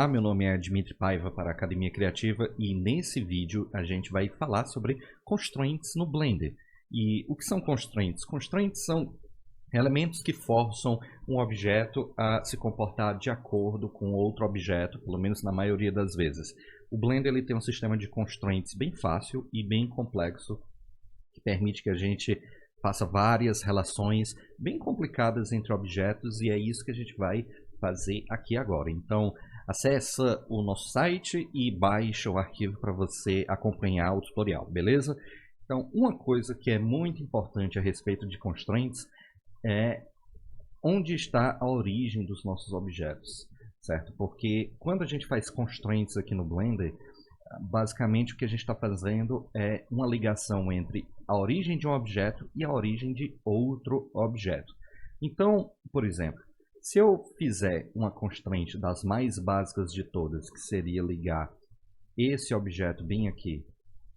Olá, meu nome é Dmitry Paiva para a Academia Criativa e nesse vídeo a gente vai falar sobre constraints no Blender. E o que são constraints? Constraints são elementos que forçam um objeto a se comportar de acordo com outro objeto, pelo menos na maioria das vezes. O Blender ele tem um sistema de constraints bem fácil e bem complexo, que permite que a gente faça várias relações bem complicadas entre objetos, e é isso que a gente vai fazer aqui agora. Então, acessa o nosso site e baixa o arquivo para você acompanhar o tutorial, beleza? Então, uma coisa que é muito importante a respeito de constraints é onde está a origem dos nossos objetos, certo? Porque quando a gente faz constraints aqui no Blender, basicamente o que a gente está fazendo é uma ligação entre a origem de um objeto e a origem de outro objeto. Então, por exemplo, se eu fizer uma constraint das mais básicas de todas, que seria ligar esse objeto bem aqui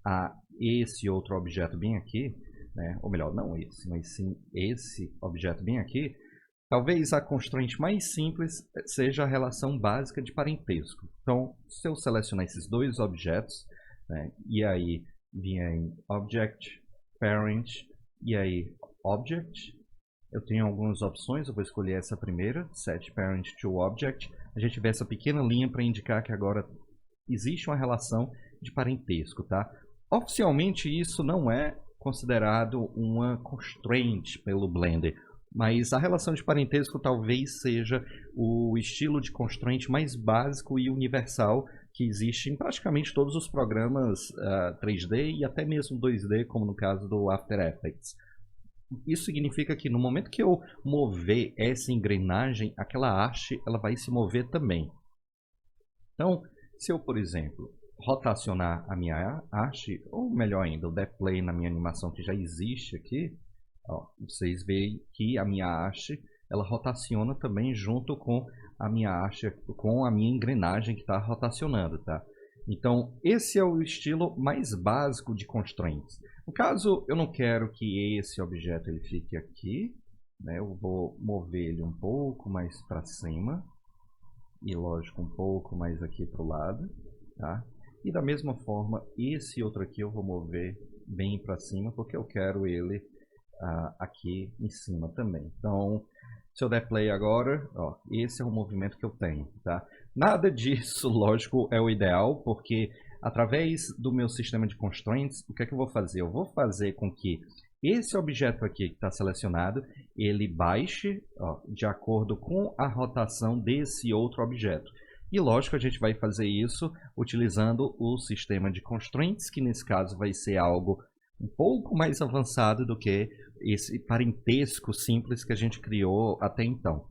a esse outro objeto bem aqui, né? Ou melhor, não esse, mas sim esse objeto bem aqui, talvez a constraint mais simples seja a relação básica de parentesco. Então, se eu selecionar esses dois objetos, né, e aí vier em Object, Parent, e aí Object, eu tenho algumas opções, eu vou escolher essa primeira, Set Parent to Object. A gente vê essa pequena linha para indicar que agora existe uma relação de parentesco, tá? Oficialmente isso não é considerado uma constraint pelo Blender, mas a relação de parentesco talvez seja o estilo de constraint mais básico e universal que existe em praticamente todos os programas 3D e até mesmo 2D, como no caso do After Effects. Isso significa que no momento que eu mover essa engrenagem, aquela haste ela vai se mover também. Então, se eu, por exemplo, rotacionar a minha haste, ou melhor ainda, eu der play na minha animação que já existe aqui, ó, vocês veem que a minha haste ela rotaciona também junto com a minha haste, com a minha engrenagem que está rotacionando, tá? Então, esse é o estilo mais básico de constraints. No caso, eu não quero que esse objeto ele fique aqui, né? Eu vou mover ele um pouco mais para cima e, lógico, um pouco mais aqui para o lado, tá? E da mesma forma, esse outro aqui eu vou mover bem para cima, porque eu quero ele aqui em cima também. Então, se eu der play agora, ó, esse é o movimento que eu tenho, tá? Nada disso, lógico, é o ideal, porque através do meu sistema de constraints, o que é que eu vou fazer? Eu vou fazer com que esse objeto aqui que está selecionado, ele baixe, ó, de acordo com a rotação desse outro objeto. E lógico, a gente vai fazer isso utilizando o sistema de constraints, que nesse caso vai ser algo um pouco mais avançado do que esse parentesco simples que a gente criou até então.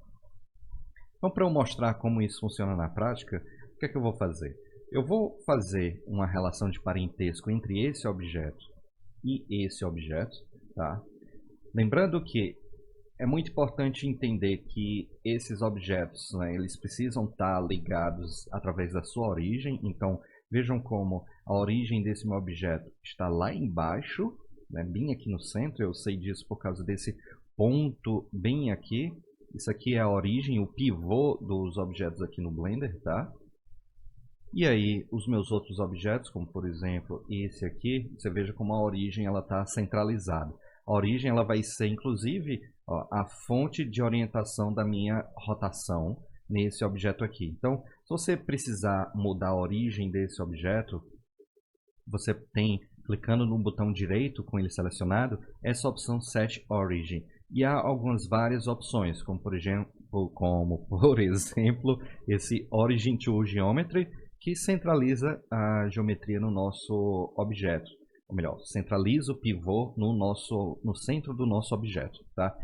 Então, para eu mostrar como isso funciona na prática, o que é que eu vou fazer? Eu vou fazer uma relação de parentesco entre esse objeto e esse objeto, tá? Lembrando que é muito importante entender que esses objetos, né, eles precisam estar ligados através da sua origem. Então, vejam como a origem desse meu objeto está lá embaixo, né, bem aqui no centro. Eu sei disso por causa desse ponto bem aqui. Isso aqui é a origem, o pivô dos objetos aqui no Blender, tá? E aí, os meus outros objetos, como por exemplo esse aqui, você veja como a origem ela está centralizada. A origem ela vai ser, inclusive, ó, a fonte de orientação da minha rotação nesse objeto aqui. Então, se você precisar mudar a origem desse objeto, você tem, clicando no botão direito com ele selecionado, essa opção Set Origin. E há várias opções, como por exemplo esse Origin to Geometry, que centraliza a geometria no nosso objeto. Ou melhor, centraliza o pivô no centro do nosso objeto, tá?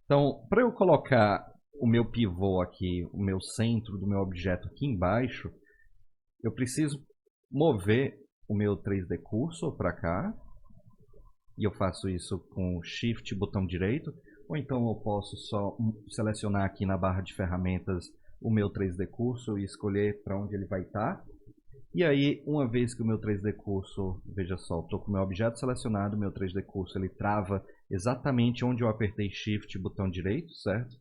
Então, para eu colocar o meu pivô aqui, o meu centro do meu objeto aqui embaixo, eu preciso mover o meu 3D Cursor para cá, e eu faço isso com Shift botão direito, ou então eu posso só selecionar aqui na barra de ferramentas o meu 3D Cursor e escolher para onde ele vai estar. E aí, uma vez que o meu 3D Cursor, veja só, estou com o meu objeto selecionado, o meu 3D Cursor ele trava exatamente onde eu apertei Shift botão direito, certo?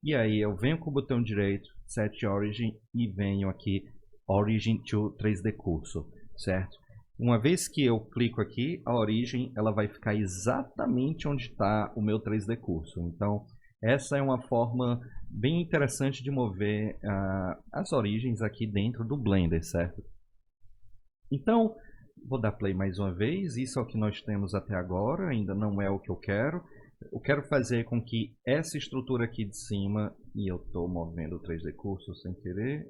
E aí eu venho com o botão direito, Set Origin, e venho aqui Origin to 3D Cursor, certo? Uma vez que eu clico aqui, a origem ela vai ficar exatamente onde está o meu 3D Cursor. Então, essa é uma forma bem interessante de mover as origens aqui dentro do Blender, certo? Então, vou dar play mais uma vez. Isso é o que nós temos até agora, ainda não é o que eu quero. Eu quero fazer com que essa estrutura aqui de cima, e eu estou movendo o 3D Cursor sem querer,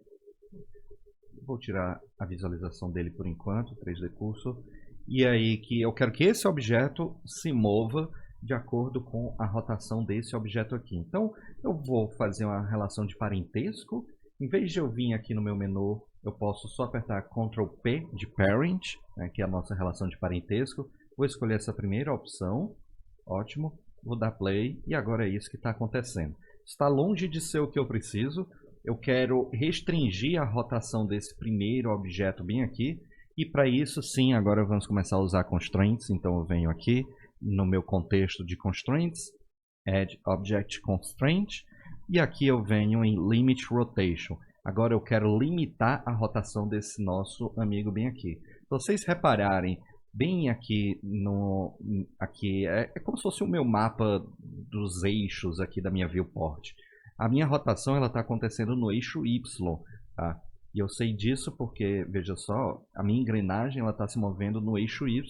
vou tirar a visualização dele por enquanto, 3D Cursor, e aí que eu quero que esse objeto se mova de acordo com a rotação desse objeto aqui. Então eu vou fazer uma relação de parentesco. Em vez de eu vir aqui no meu menu, eu posso só apertar Ctrl P de Parent, né, que é a nossa relação de parentesco. Vou escolher essa primeira opção, ótimo, vou dar play e agora é isso que está acontecendo. Está longe de ser o que eu preciso. Eu quero restringir a rotação desse primeiro objeto bem aqui. E para isso, sim, agora vamos começar a usar constraints. Então eu venho aqui no meu contexto de constraints, Add Object Constraint. E aqui eu venho em Limit Rotation. Agora eu quero limitar a rotação desse nosso amigo bem aqui. Se vocês repararem, bem aqui, aqui é como se fosse o meu mapa dos eixos aqui da minha viewport. A minha rotação está acontecendo no eixo Y, tá? E eu sei disso porque, veja só, a minha engrenagem está se movendo no eixo Y,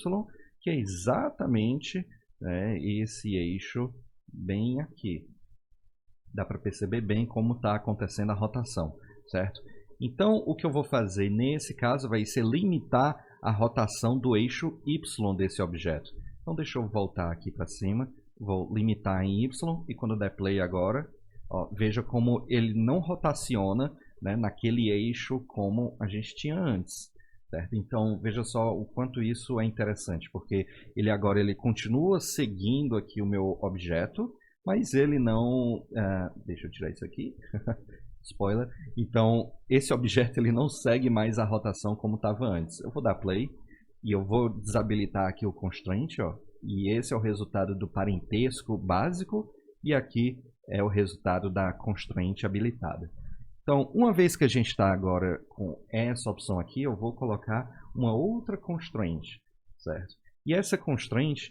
que é exatamente, né, esse eixo bem aqui. Dá para perceber bem como está acontecendo a rotação, certo? Então, o que eu vou fazer nesse caso vai ser limitar a rotação do eixo Y desse objeto. Então, deixa eu voltar aqui para cima, vou limitar em Y, e quando der play agora, ó, veja como ele não rotaciona, né, naquele eixo como a gente tinha antes, certo? Então veja só o quanto isso é interessante, porque ele continua seguindo aqui o meu objeto, mas ele não... deixa eu tirar isso aqui, spoiler. Então esse objeto ele não segue mais a rotação como estava antes. Eu vou dar play e eu vou desabilitar aqui o constraint, ó, e esse é o resultado do parentesco básico, e aqui é o resultado da constraint habilitada. Então, uma vez que a gente está agora com essa opção aqui, eu vou colocar uma outra constraint, certo? E essa constraint,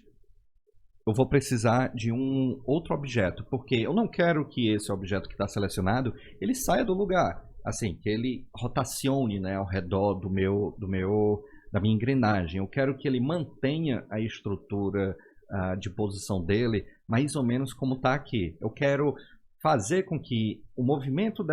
eu vou precisar de um outro objeto, porque eu não quero que esse objeto que está selecionado, ele saia do lugar, assim, que ele rotacione, né, ao redor da minha engrenagem. Eu quero que ele mantenha a estrutura de posição dele, mais ou menos como está aqui. Eu quero fazer com que o movimento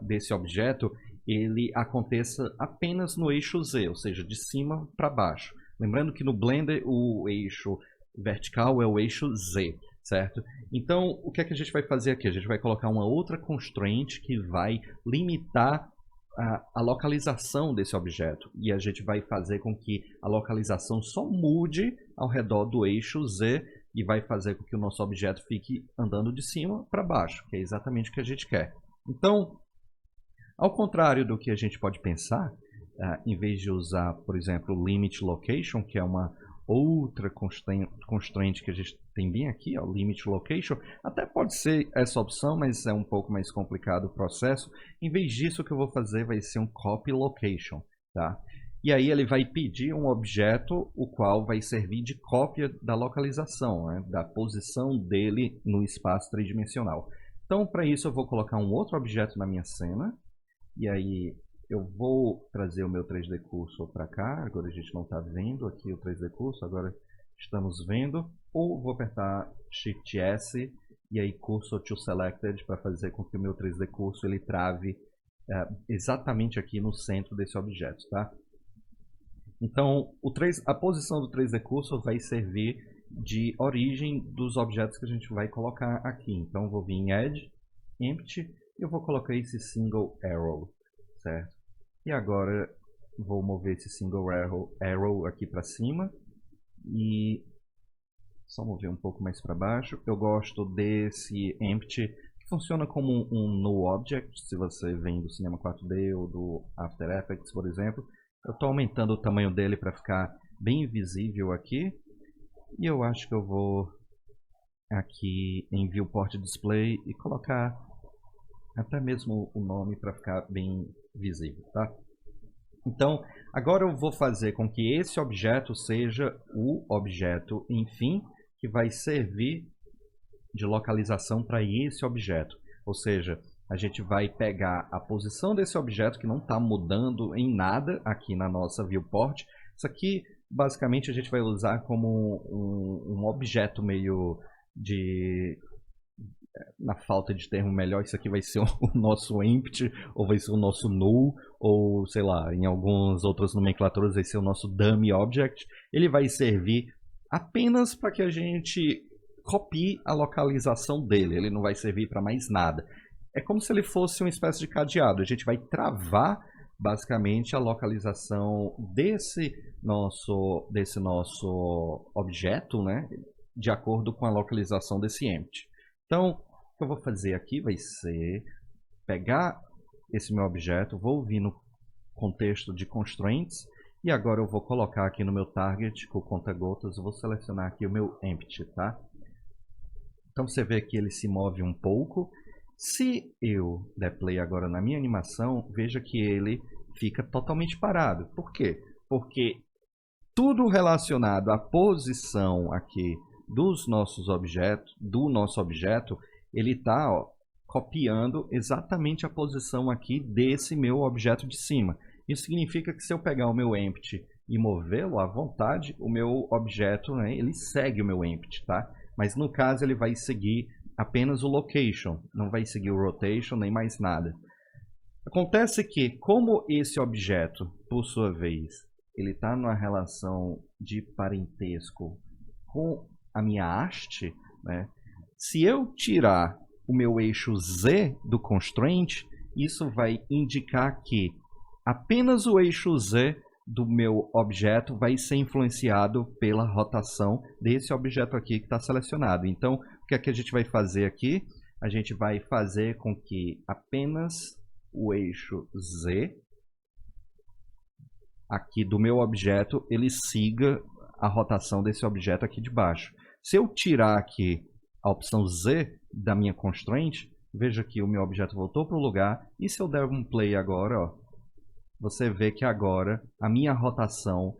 desse objeto ele aconteça apenas no eixo Z, ou seja, de cima para baixo. Lembrando que no Blender o eixo vertical é o eixo Z, certo? Então, o que é que a gente vai fazer aqui? A gente vai colocar uma outra constraint que vai limitar a localização desse objeto. E a gente vai fazer com que a localização só mude ao redor do eixo Z e vai fazer com que o nosso objeto fique andando de cima para baixo, que é exatamente o que a gente quer. Então, ao contrário do que a gente pode pensar, em vez de usar, por exemplo, Limit Location, que é uma outra constraint que a gente tem bem aqui, ó, Limit Location, até pode ser essa opção, mas é um pouco mais complicado o processo. Em vez disso, o que eu vou fazer vai ser um Copy Location, tá? E aí ele vai pedir um objeto, o qual vai servir de cópia da localização, né, da posição dele no espaço tridimensional. Então, para isso, eu vou colocar um outro objeto na minha cena. E aí, eu vou trazer o meu 3D Cursor para cá. Agora a gente não está vendo aqui o 3D Cursor, agora estamos vendo. Ou vou apertar Shift S e aí Cursor to Selected para fazer com que o meu 3D Cursor ele trave exatamente aqui no centro desse objeto, tá? Então, a posição do 3D Cursor vai servir de origem dos objetos que a gente vai colocar aqui. Então, eu vou vir em Add, Empty, e eu vou colocar esse Single Arrow, certo? E agora, vou mover esse Single Arrow aqui para cima, e só mover um pouco mais para baixo. Eu gosto desse Empty, que funciona como um No Object, se você vem do Cinema 4D ou do After Effects, por exemplo. Eu estou aumentando o tamanho dele para ficar bem visível aqui. E eu acho que eu vou aqui em Viewport Display e colocar até mesmo o nome para ficar bem visível, tá? Então, agora eu vou fazer com que esse objeto seja o objeto, enfim, que vai servir de localização para esse objeto. Ou seja, a gente vai pegar a posição desse objeto, que não está mudando em nada aqui na nossa viewport. Isso aqui, basicamente, a gente vai usar como um objeto meio de... Na falta de termo melhor, isso aqui vai ser o nosso empty, ou vai ser o nosso null, ou sei lá, em algumas outras nomenclaturas vai ser o nosso dummy object. Ele vai servir apenas para que a gente copie a localização dele, ele não vai servir para mais nada. É como se ele fosse uma espécie de cadeado, a gente vai travar basicamente a localização desse nosso objeto, né, de acordo com a localização desse empty. Então, o que eu vou fazer aqui vai ser pegar esse meu objeto, vou vir no contexto de constraints, e agora eu vou colocar aqui no meu target com conta-gotas, vou selecionar aqui o meu empty, tá? Então você vê que ele se move um pouco. Se eu der play agora na minha animação, veja que ele fica totalmente parado. Por quê? Porque tudo relacionado à posição aqui dos nossos objetos, do nosso objeto, ele está copiando exatamente a posição aqui desse meu objeto de cima. Isso significa que se eu pegar o meu empty e movê-lo à vontade, o meu objeto, né, ele segue o meu empty, tá? Mas no caso ele vai seguir apenas o location, não vai seguir o rotation nem mais nada. Acontece que, como esse objeto, por sua vez, ele está numa relação de parentesco com a minha haste, né? Se eu tirar o meu eixo Z do constraint, isso vai indicar que apenas o eixo Z do meu objeto vai ser influenciado pela rotação desse objeto aqui que está selecionado. Então, o que é que a gente vai fazer aqui? A gente vai fazer com que apenas o eixo Z aqui do meu objeto, ele siga a rotação desse objeto aqui de baixo. Se eu tirar aqui a opção Z da minha constraint, veja que o meu objeto voltou para o lugar, e se eu der um play agora, ó, você vê que agora a minha rotação,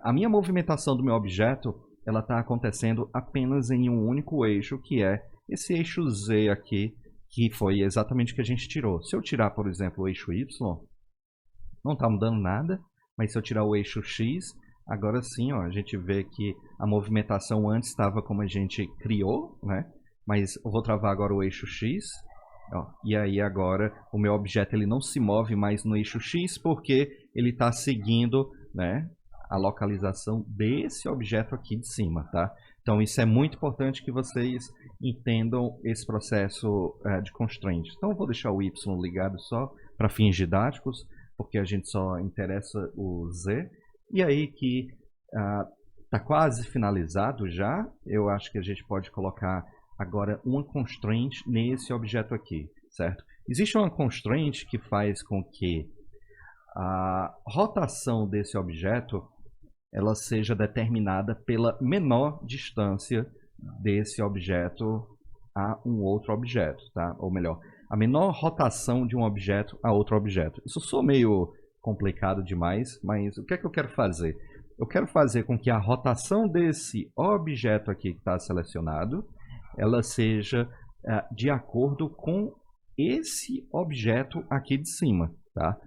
a minha movimentação do meu objeto, ela está acontecendo apenas em um único eixo, que é esse eixo Z aqui, que foi exatamente o que a gente tirou. Se eu tirar, por exemplo, o eixo Y, não está mudando nada, mas se eu tirar o eixo X, agora sim, ó, a gente vê que a movimentação antes estava como a gente criou, né? Mas eu vou travar agora o eixo X, ó, e aí agora o meu objeto ele não se move mais no eixo X porque ele está seguindo, né, a localização desse objeto aqui de cima, tá? Então isso é muito importante que vocês entendam esse processo de constraint. Então eu vou deixar o Y ligado só para fins didáticos, porque a gente só interessa o Z. E aí que está quase finalizado já, eu acho que a gente pode colocar agora uma constraint nesse objeto aqui, certo? Existe uma constraint que faz com que a rotação desse objeto ela seja determinada pela menor distância desse objeto a um outro objeto, tá? Ou melhor, a menor rotação de um objeto a outro objeto. Isso soa meio complicado demais, mas o que é que eu quero fazer? Eu quero fazer com que a rotação desse objeto aqui que está selecionado, ela seja de acordo com esse objeto aqui de cima, tá?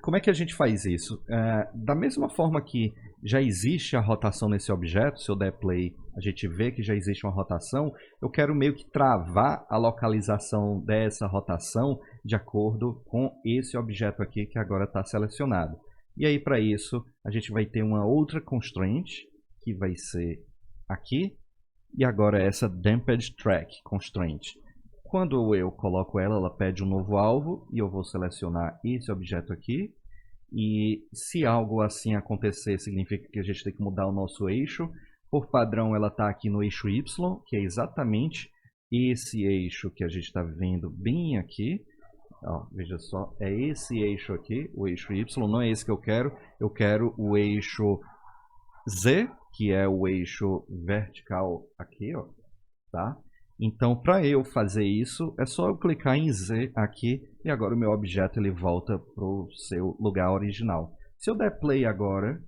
Como é que a gente faz isso? Da mesma forma que já existe a rotação nesse objeto, se eu der play, a gente vê que já existe uma rotação, eu quero meio que travar a localização dessa rotação de acordo com esse objeto aqui que agora está selecionado. E aí, para isso, a gente vai ter uma outra constraint, que vai ser aqui, e agora essa Damped Track Constraint. Quando eu coloco ela, ela pede um novo alvo, e eu vou selecionar esse objeto aqui. E se algo assim acontecer, significa que a gente tem que mudar o nosso eixo. Por padrão, ela está aqui no eixo Y, que é exatamente esse eixo que a gente está vendo bem aqui. Ó, veja só, é esse eixo aqui, o eixo Y, não é esse que eu quero o eixo Z, que é o eixo vertical aqui, ó, tá? Então, para eu fazer isso, é só eu clicar em Z aqui e agora o meu objeto ele volta para o seu lugar original. Se eu der play agora,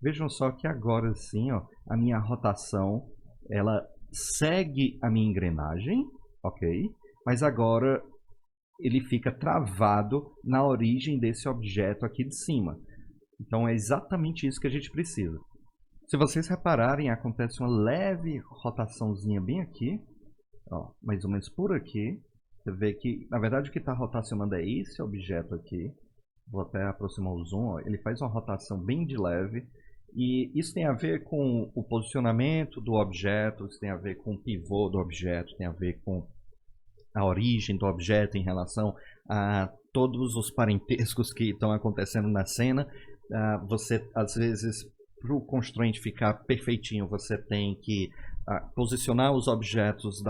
vejam só que agora sim, ó, a minha rotação ela segue a minha engrenagem, ok? Mas agora ele fica travado na origem desse objeto aqui de cima. Então é exatamente isso que a gente precisa. Se vocês repararem, acontece uma leve rotaçãozinha bem aqui, ó, mais ou menos por aqui. Você vê que, na verdade, o que está rotacionando é esse objeto aqui. Vou até aproximar o zoom, ó. Ele faz uma rotação bem de leve. E isso tem a ver com o posicionamento do objeto, isso tem a ver com o pivô do objeto, tem a ver com a origem do objeto em relação a todos os parentescos que estão acontecendo na cena. Você, às vezes, para o constraint ficar perfeitinho, você tem que posicionar os objetos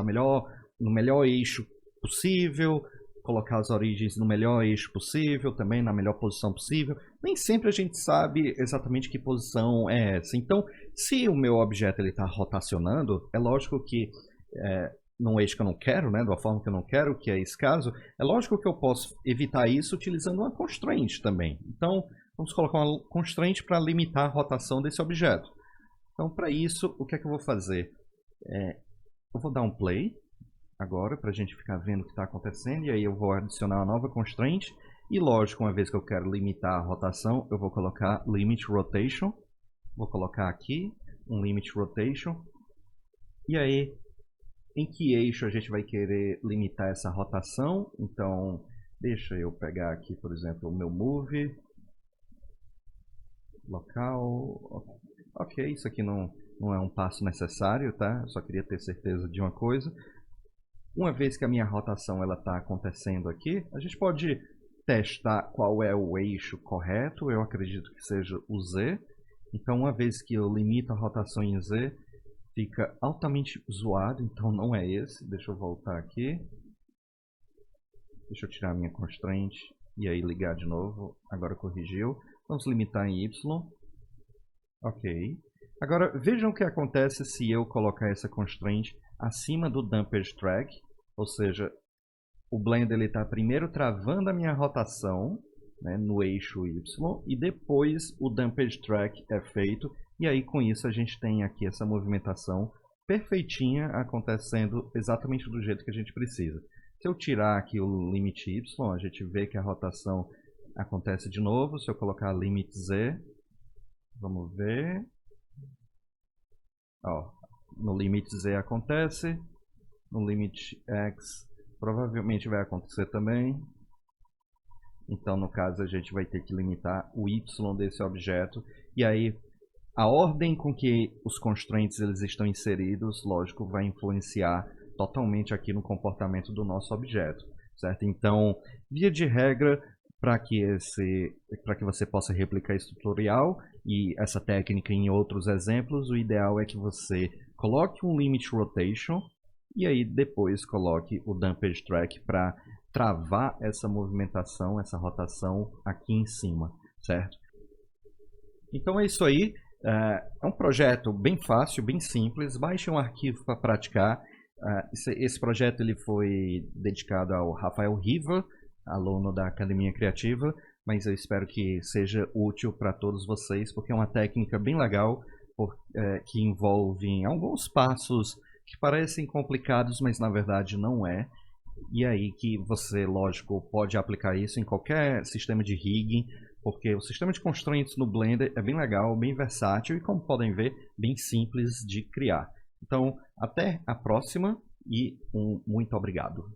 no melhor eixo possível, colocar as origens no melhor eixo possível, também na melhor posição possível. Nem sempre a gente sabe exatamente que posição é essa. Então, se o meu objeto está rotacionando, é lógico que num eixo que eu não quero, né, de uma forma que eu não quero, que é esse caso, é lógico que eu posso evitar isso utilizando uma constraint também. Então, vamos colocar uma constraint para limitar a rotação desse objeto. Então, para isso, o que é que eu vou fazer? Eu vou dar um play agora para a gente ficar vendo o que está acontecendo, e aí eu vou adicionar uma nova constraint. E lógico, uma vez que eu quero limitar a rotação, eu vou colocar limit rotation. Vou colocar aqui um limit rotation. E aí, em que eixo a gente vai querer limitar essa rotação? Então, deixa eu pegar aqui, por exemplo, o meu move. Local. Ok, isso aqui não é um passo necessário, tá? Eu só queria ter certeza de uma coisa. Uma vez que a minha rotação está acontecendo aqui, a gente pode testar qual é o eixo correto. Eu acredito que seja o Z. Então, uma vez que eu limito a rotação em Z, fica altamente zoado, então não é esse. Deixa eu voltar aqui. Deixa eu tirar a minha constraint e aí ligar de novo. Agora corrigiu. Vamos limitar em Y. Ok. Agora vejam o que acontece se eu colocar essa constraint acima do damped track. Ou seja, o Blender está primeiro travando a minha rotação, né, no eixo Y, e depois o damped track é feito. E aí com isso a gente tem aqui essa movimentação perfeitinha acontecendo exatamente do jeito que a gente precisa. Se eu tirar aqui o limite Y, a gente vê que a rotação acontece de novo. Se eu colocar limite Z, vamos ver. Ó, no limite Z acontece, no limite X provavelmente vai acontecer também. Então no caso a gente vai ter que limitar o Y desse objeto. E aí a ordem com que os constraints eles estão inseridos, lógico, vai influenciar totalmente aqui no comportamento do nosso objeto, certo? Então, via de regra, para que você possa replicar esse tutorial e essa técnica em outros exemplos, o ideal é que você coloque um limit rotation e aí depois coloque o damped track para travar essa movimentação, essa rotação aqui em cima, certo? Então é isso aí. É um projeto bem fácil, bem simples. Baixe um arquivo para praticar. Esse projeto ele foi dedicado ao Rafael Riva, aluno da Academia Criativa, mas eu espero que seja útil para todos vocês, porque é uma técnica bem legal, que envolve alguns passos que parecem complicados, mas na verdade não é. E aí que você, lógico, pode aplicar isso em qualquer sistema de rigging, porque o sistema de constraints no Blender é bem legal, bem versátil e, como podem ver, bem simples de criar. Então, até a próxima e muito obrigado.